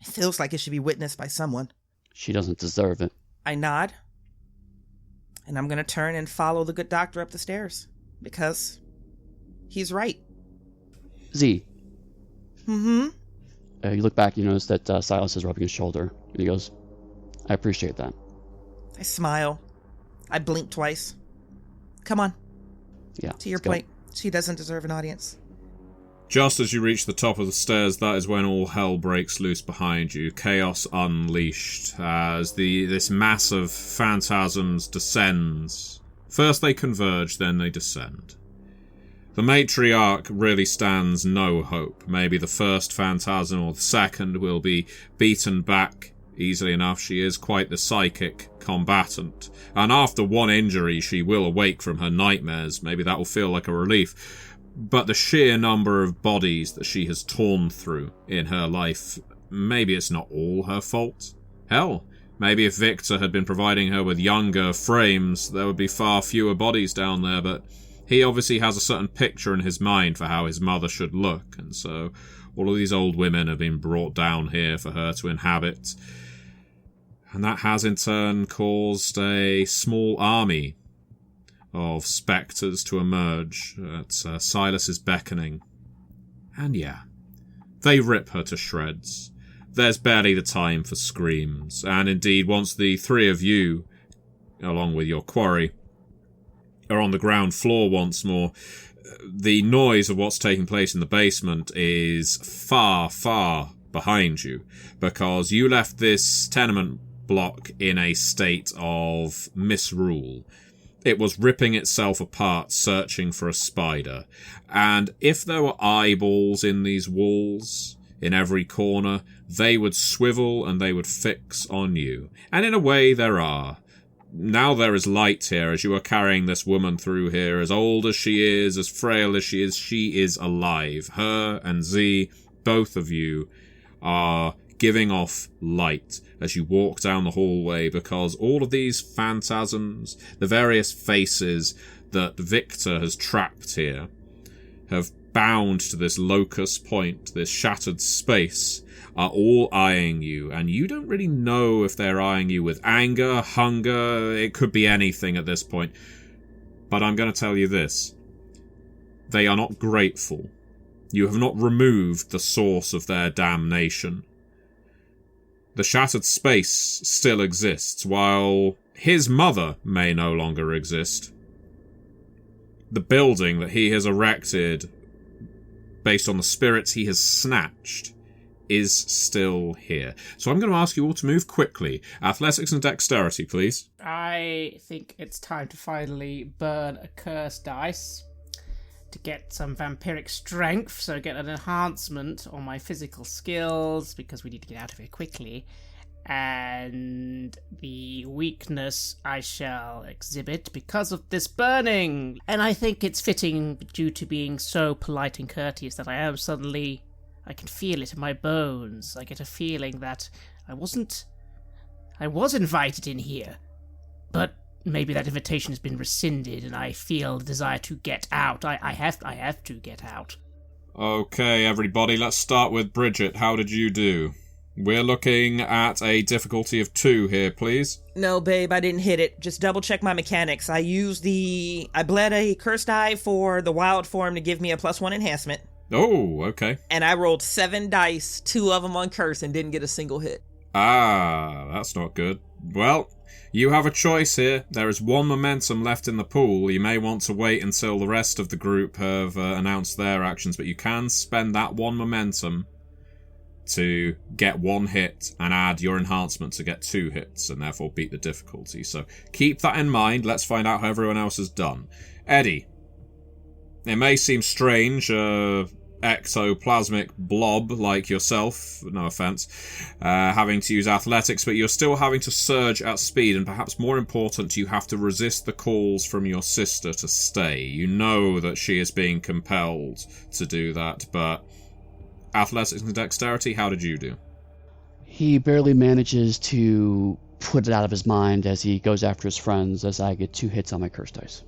It feels like it should be witnessed by someone. She doesn't deserve it. I nod. And I'm going to turn and follow the good doctor up the stairs. Because he's right. Z. Mm-hmm. You look back, you notice that Silas is rubbing his shoulder. And he goes, I appreciate that. I smile. I blink twice. Come on. Yeah. To your point, she doesn't deserve an audience. Just as you reach the top of the stairs, that is when all hell breaks loose behind you. Chaos unleashed as this mass of phantasms descends. First they converge, then they descend. The matriarch really stands no hope. Maybe the first phantasm or the second will be beaten back easily enough. She is quite the psychic combatant. And after one injury, she will awake from her nightmares. Maybe that will feel like a relief. But the sheer number of bodies that she has torn through in her life, maybe it's not all her fault. Hell, maybe if Victor had been providing her with younger frames, there would be far fewer bodies down there, but he obviously has a certain picture in his mind for how his mother should look, and so all of these old women have been brought down here for her to inhabit. And that has in turn caused a small army of spectres to emerge at Silas's beckoning. And yeah, they rip her to shreds. There's barely the time for screams, and indeed once the three of you, along with your quarry, are on the ground floor once more, the noise of what's taking place in the basement is far, far behind you, because you left this tenement block in a state of misrule. It was ripping itself apart, searching for a spider. And if there were eyeballs in these walls, in every corner, they would swivel and they would fix on you. And in a way, there are. Now there is light here as you are carrying this woman through here. As old as she is, as frail as she is alive. Her and Z, both of you, are giving off light as you walk down the hallway, because all of these phantasms, the various faces that Victor has trapped here, have bound to this locus point, this shattered space, are all eyeing you, and you don't really know if they're eyeing you with anger, hunger, it could be anything at this point. But I'm going to tell you this. They are not grateful. You have not removed the source of their damnation. The shattered space still exists, while his mother may no longer exist. The building that he has erected, based on the spirits he has snatched, is still here. So I'm going to ask you all to move quickly. Athletics and dexterity, please. I think it's time to finally burn a curse dice to get some vampiric strength, so get an enhancement on my physical skills, because we need to get out of here quickly. And the weakness I shall exhibit because of this burning. And I think it's fitting, due to being so polite and courteous, that I am suddenly... I can feel it in my bones. I get a feeling that I was invited in here, but maybe that invitation has been rescinded, and I feel the desire to get out. I have to get out. Okay, everybody, let's start with Bridgett. How did you do? We're looking at a difficulty of 2 here, please. No, babe, I didn't hit it. Just double check my mechanics. I bled a curse die for the wild form to give me a +1 enhancement. Oh, okay. And I rolled 7 dice, 2 of them on curse, and didn't get a single hit. Ah, that's not good. Well, you have a choice here. There is 1 momentum left in the pool. You may want to wait until the rest of the group have announced their actions, but you can spend that 1 momentum to get 1 hit and add your enhancement to get 2 hits, and therefore beat the difficulty. So keep that in mind. Let's find out how everyone else has done. Eddy. It may seem strange, ectoplasmic blob like yourself, no offense, having to use athletics, but you're still having to surge at speed, and perhaps more important, you have to resist the calls from your sister to stay. You know that she is being compelled to do that, but athletics and dexterity. How did you do? He barely manages to put it out of his mind as he goes after his friends, as I get 2 hits on my curse dice.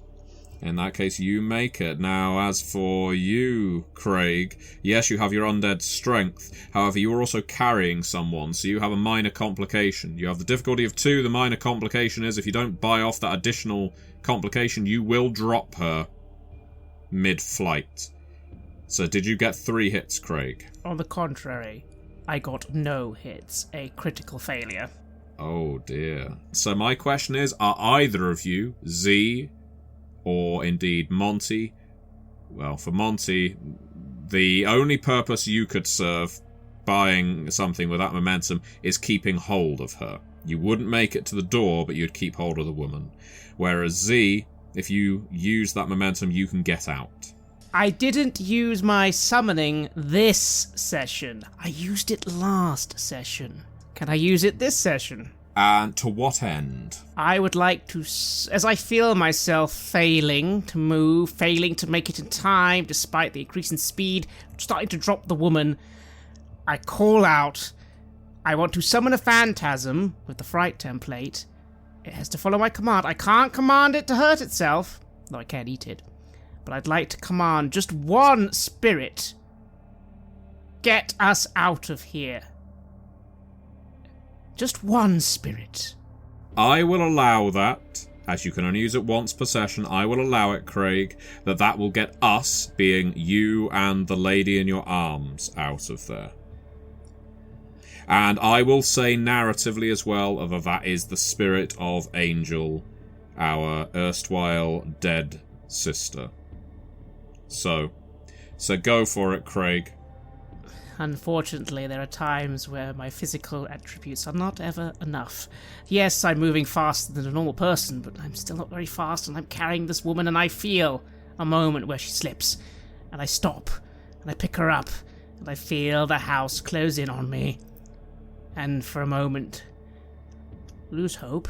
In that case, you make it. Now, as for you, Craig, yes, you have your undead strength. However, you are also carrying someone, so you have a minor complication. You have the difficulty of 2. The minor complication is if you don't buy off that additional complication, you will drop her mid-flight. So did you get 3 hits, Craig? On the contrary, I got no hits, a critical failure. Oh dear. So my question is, are either of you, Z, or indeed Monty? Well, for Monty, the only purpose you could serve buying something with that momentum is keeping hold of her. You wouldn't make it to the door, but you'd keep hold of the woman. Whereas Z, if you use that momentum, you can get out. I didn't use my summoning this session. I used it last session. Can I use it this session? And to what end? I would like to, as I feel myself failing to move, failing to make it in time, despite the increase in speed, starting to drop the woman, I call out, I want to summon a phantasm with the fright template. It has to follow my command. I can't command it to hurt itself, though I can't eat it. But I'd like to command just one spirit. Get us out of here. Just one spirit. I will allow that, as you can only use it once per session, I will allow it, Craig, that will get us, being you and the lady in your arms, out of there. And I will say narratively as well that is the spirit of Angel, our erstwhile dead sister. So go for it, Craig. Unfortunately, there are times where my physical attributes are not ever enough. Yes, I'm moving faster than a normal person, but I'm still not very fast, and I'm carrying this woman, and I feel a moment where she slips, and I stop, and I pick her up, and I feel the house close in on me, and for a moment, lose hope.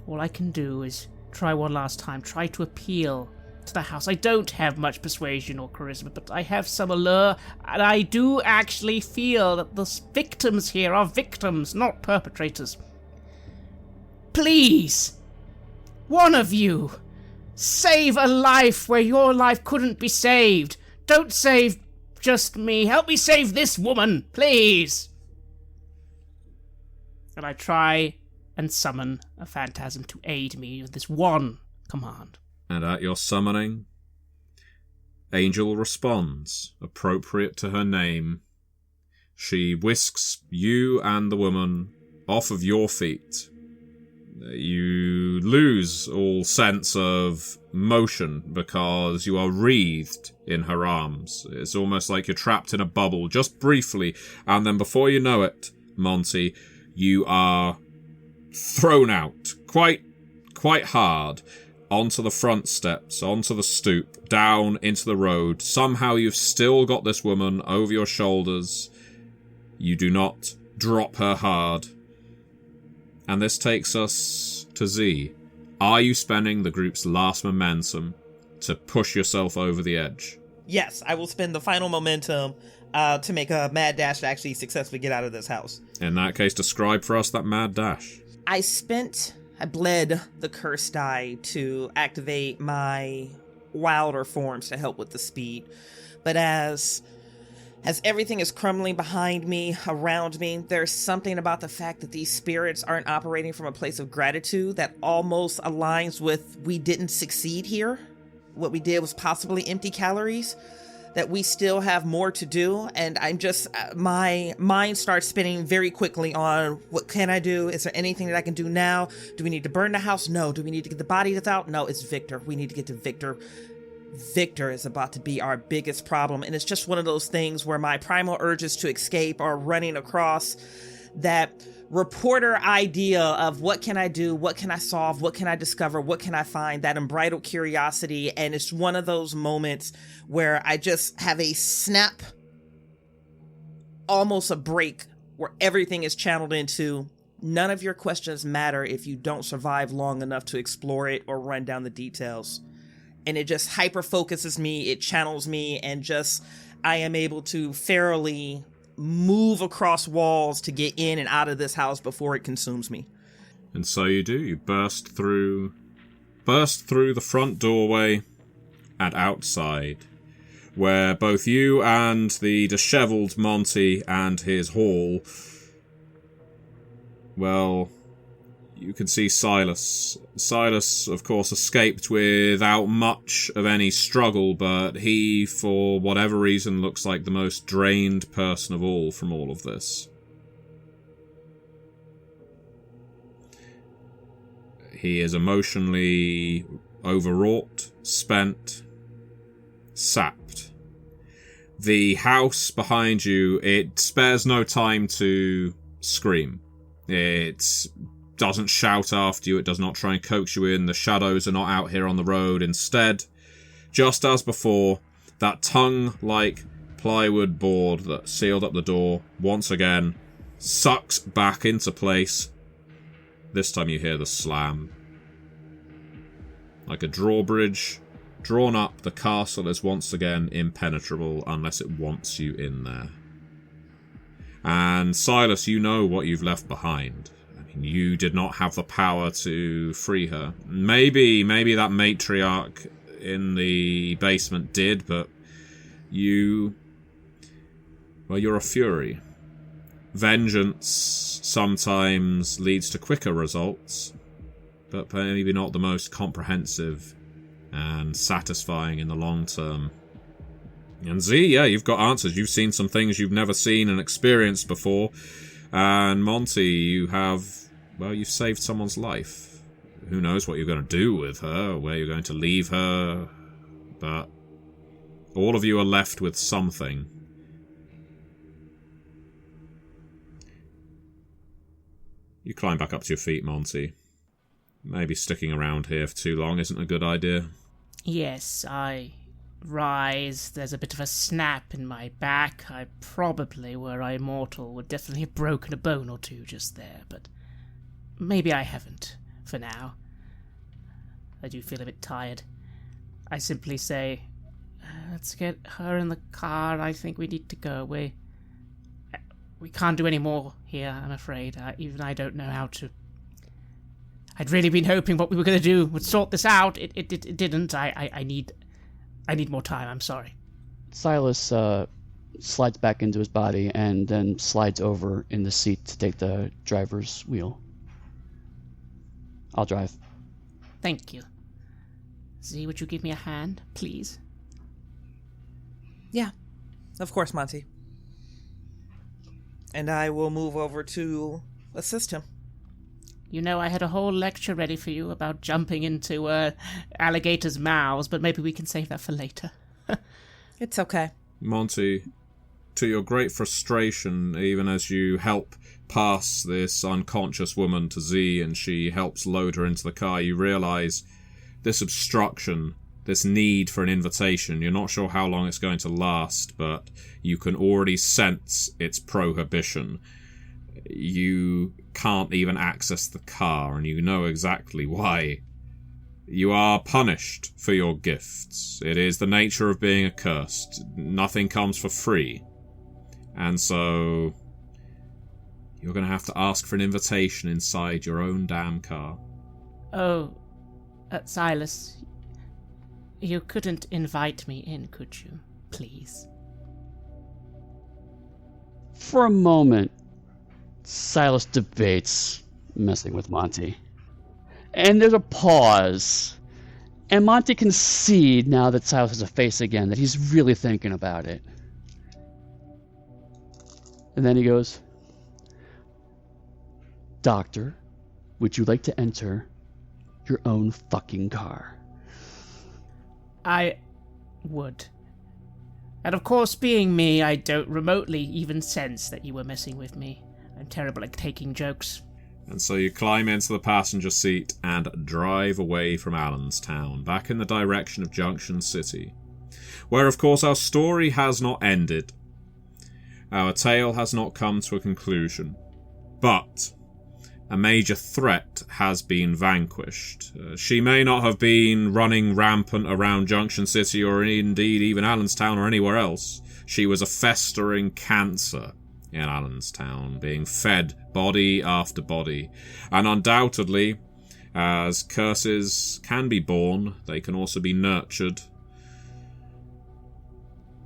All I can do is try one last time, try to appeal to the house. I don't have much persuasion or charisma, but I have some allure, and I do actually feel that the victims here are victims, not perpetrators. Please, one of you, save a life where your life couldn't be saved. Don't save just me. Help me save this woman, please. And I try and summon a phantasm to aid me with this one command. And at your summoning, Angel responds, appropriate to her name. She whisks you and the woman off of your feet. You lose all sense of motion because you are wreathed in her arms. It's almost like you're trapped in a bubble, just briefly, and then before you know it, Monty, you are thrown out quite hard. Onto the front steps, onto the stoop, down into the road. Somehow you've still got this woman over your shoulders. You do not drop her hard. And this takes us to Z. Are you spending the group's last momentum to push yourself over the edge? Yes, I will spend the final momentum to make a mad dash to actually successfully get out of this house. In that case, describe for us that mad dash. I bled the curse die to activate my wilder forms to help with the speed. But as everything is crumbling behind me, around me, there's something about the fact that these spirits aren't operating from a place of gratitude that almost aligns with we didn't succeed here. What we did was possibly empty calories, that we still have more to do, and I'm just, my mind starts spinning very quickly on what can I do? Is there anything that I can do now? Do we need to burn the house? No. Do we need to get the bodies out? No, it's Victor. We need to get to Victor. Victor is about to be our biggest problem, and it's just one of those things where my primal urges to escape are running across that reporter idea of what can I do, what can I solve, what can I discover, what can I find, that unbridled curiosity. And it's one of those moments where I just have a snap, almost a break, where everything is channeled into none of your questions matter if you don't survive long enough to explore it or run down the details. And it just hyper focuses me, it channels me, and just I am able to fairly move across walls to get in and out of this house before it consumes me. And so you do. You burst through the front doorway and outside, where both you and the dishevelled Monty and his haul, well, you can see Silas. Silas, of course, escaped without much of any struggle, but he, for whatever reason, looks like the most drained person of all from all of this. He is emotionally overwrought, spent, sapped. The house behind you, it spares no time to scream. It doesn't shout after you, it does not try and coax you in, the shadows are not out here on the road. Instead, just as before, that tongue-like plywood board that sealed up the door, once again, sucks back into place. This time you hear the slam. Like a drawbridge drawn up, the castle is once again impenetrable unless it wants you in there. And Silas, you know what you've left behind. I mean, you did not have the power to free her. Maybe that matriarch in the basement did, but you're a fury. Vengeance sometimes leads to quicker results, but maybe not the most comprehensive and satisfying in the long term. And Z, yeah, you've got answers. You've seen some things you've never seen and experienced before. And Monty, you've saved someone's life. Who knows what you're going to do with her, or where you're going to leave her, but all of you are left with something. You climb back up to your feet, Monty. Maybe sticking around here for too long isn't a good idea. Yes, I rise. There's a bit of a snap in my back. I probably, were I mortal, would definitely have broken a bone or two just there, but maybe I haven't, for now. I do feel a bit tired. I simply say, let's get her in the car. I think we need to go. We can't do any more here, I'm afraid. Even I don't know how to... I'd really been hoping what we were going to do would sort this out. It didn't. I need more time. I'm sorry. Silas slides back into his body and then slides over in the seat to take the driver's wheel. I'll drive. Thank you. Z, would you give me a hand, please? Yeah, of course, Monty. And I will move over to assist him. You know, I had a whole lecture ready for you about jumping into alligators' mouths, but maybe we can save that for later. It's okay. Monty, to your great frustration, even as you help pass this unconscious woman to Z and she helps load her into the car, you realise this obstruction, this need for an invitation, you're not sure how long it's going to last, but you can already sense its prohibition. You can't even access the car, and you know exactly why. You are punished for your gifts. It is the nature of being accursed. Nothing comes for free. And so you're going to have to ask for an invitation inside your own damn car. Oh, Silas, you couldn't invite me in, could you? Please. For a moment, Silas debates messing with Monty. And there's a pause. And Monty can see, now that Silas has a face again, that he's really thinking about it. And then he goes, Doctor, would you like to enter your own fucking car? I would. And of course, being me, I don't remotely even sense that you were messing with me. I'm terrible at taking jokes. And so you climb into the passenger seat and drive away from Allenstown, back in the direction of Junction City, where of course our story has not ended. Our tale has not come to a conclusion, but a major threat has been vanquished. She may not have been running rampant around Junction City or indeed even Allenstown or anywhere else. She was a festering cancer in Allenstown, being fed body after body. And undoubtedly, as curses can be born, they can also be nurtured.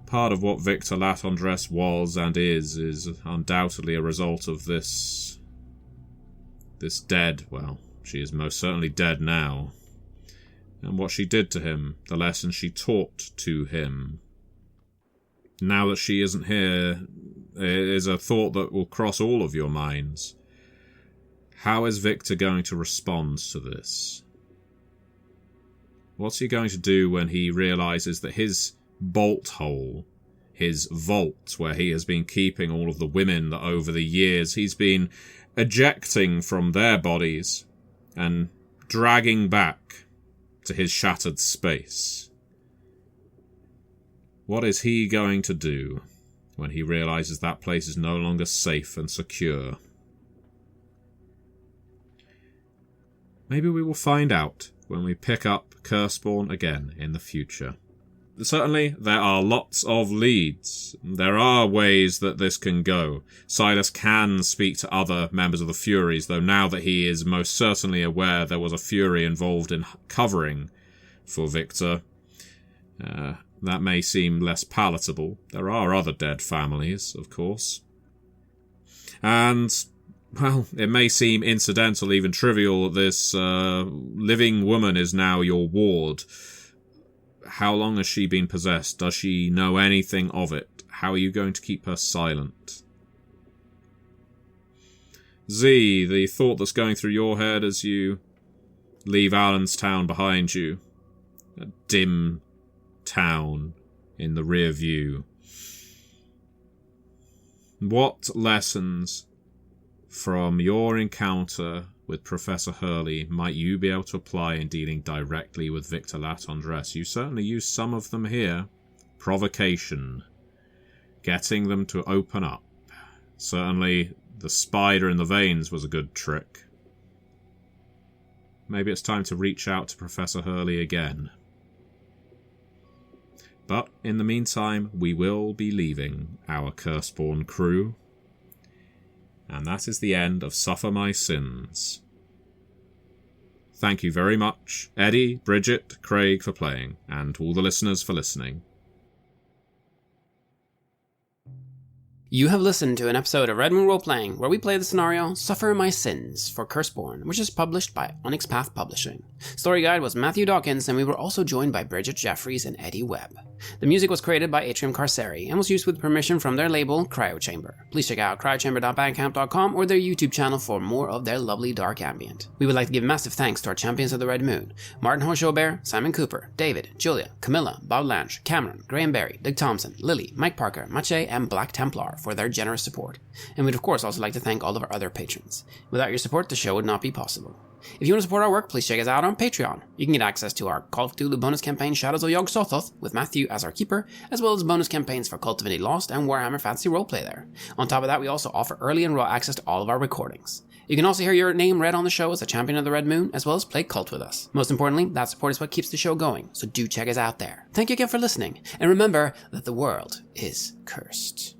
Part of what Victor Latendresse was and is undoubtedly a result of this dead, well, she is most certainly dead now. And what she did to him, the lesson she taught to him. Now that she isn't here, it is a thought that will cross all of your minds. How is Victor going to respond to this? What's he going to do when he realises that his bolt hole, his vault where he has been keeping all of the women that over the years he's been ejecting from their bodies and dragging back to his shattered space? What is he going to do when he realises that place is no longer safe and secure? Maybe we will find out when we pick up Curseborne again in the future. Certainly, there are lots of leads. There are ways that this can go. Silas can speak to other members of the Furies, though now that he is most certainly aware there was a Fury involved in covering for Victor, that may seem less palatable. There are other dead families, of course. And, well, it may seem incidental, even trivial, that this living woman is now your ward. How long has she been possessed? Does she know anything of it? How are you going to keep her silent? Z, the thought that's going through your head as you leave Allenstown behind you. A dim town in the rear view. What lessons from your encounter with Professor Hurley might you be able to apply in dealing directly with Victor Latendresse? You certainly used some of them here. Provocation. Getting them to open up. Certainly the spider in the veins was a good trick. Maybe it's time to reach out to Professor Hurley again. But in the meantime, we will be leaving our Curseborne crew. And that is the end of Suffer My Sins. Thank you very much, Eddy, Bridgett, Craig for playing, and to all the listeners for listening. You have listened to an episode of Red Moon Role Playing, where we play the scenario Suffer My Sins for Curseborne, which is published by Onyx Path Publishing. Story guide was Matthew Dawkins, and we were also joined by Bridgett, Jeffries, and Eddy Webb. The music was created by Atrium Carceri and was used with permission from their label, Cryochamber. Please check out cryochamber.bandcamp.com or their YouTube channel for more of their lovely dark ambient. We would like to give massive thanks to our champions of the Red Moon: Martin Heuschober, Simon Cooper, David, Julia, Camilla, Bob Lange, Cameron, Graham Barey, Doug Thomson, Lily, Mike Parker, Maciej, and Black Templar for their generous support. And we'd of course also like to thank all of our other patrons. Without your support, the show would not be possible. If you want to support our work, please check us out on Patreon. You can get access to our Call of Cthulhu bonus campaign Shadows of Yog-Sothoth with Matthew as our keeper, as well as bonus campaigns for Cult of Indy Lost and Warhammer Fantasy Roleplay there. On top of that, we also offer early and raw access to all of our recordings. You can also hear your name read on the show as a champion of the Red Moon, as well as play Cult with us. Most importantly, that support is what keeps the show going, so do check us out there. Thank you again for listening, and remember that the world is cursed.